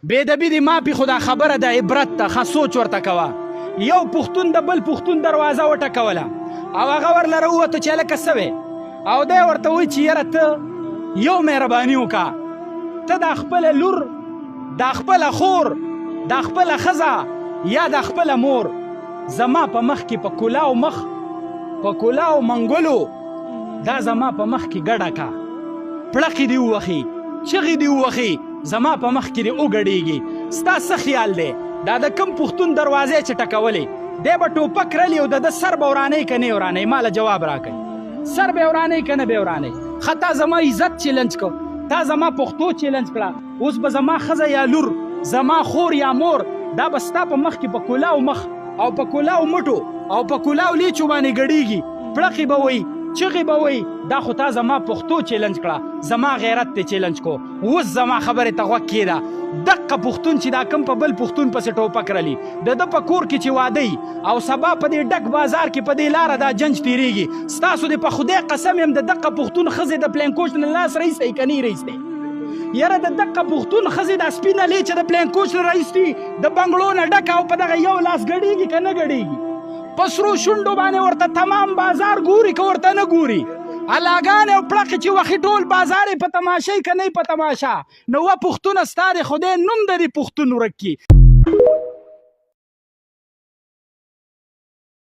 بېدبي دې مافي خو دا خبره د عبرت ته ښه سوچ ورته کوه. یو پښتون د بل پښتون دروازه وټکوله او هغه ورله راووته چې هلکه څه وې، او دی ورته وایي چې یاره ته یو مهرباني وکړه، ته دا خپله لور، دا خپله خور، دا خپله ښځه یا دا خپله مور زما په مخ کې په کلاو مخ، په کلاو منګلو دا زما په مخ کې ګډه کا، پړقې دې ووخي، چغې دې ووخي، زما په مخ کې دې وګډېږي. ستا څه خیال دی دا د کوم پښتون دروازې چې ټکولې دی به ټوپک رلی او د سر به ورانۍ که نه ورانۍ؟ ماله جواب راکوي، سر به ورانۍ که نه به ورانۍ؟ ښه تا زما عزت چیلنج کو، تا زما پښتو چیلنج کړه، اوس به زما ښځه یا لور، زما خور یا مور دا به ستا په مخ کې په کلاو مخ او په کلاو مټو او په کلاو لیچو باندې ګډېږي، پړقې به وایي، چغې به وایي. دا خو تا زما پښتو چیلنج کړه، زما غیرت ته چیلنج کو. اوس زما خبرې ته غوږ کېږده. دقه پښتون چې دا کم په بل پښتون پسې ټوپک رلی، د ده په کور کې چې واده او سبا په دې ډک بازار کې په دې لاره دا جنج تېرېږي، ستاسو د په خدای قسم یم د دقه پښتون ښځې د پلین کوچ نه لاس رایستی که نه رایستی؟ یاره د دقه پښتون ښځې دا سپینه لیچه د پلین کوچ نه رایستی، د بنګړو نه ډکه او په دغه یو لاس ګډېږي که نه ګډېږي؟ په سرو شونډو باندې ورته تمام بازار ګوري که ورته نه ګوري؟ الاګانې او پړقې چې وخي ټول بازار یې په تماشۍ که نه په تماشا؟ نو و پښتونه ستا د خدای نوم د دې پښتون ورک کي.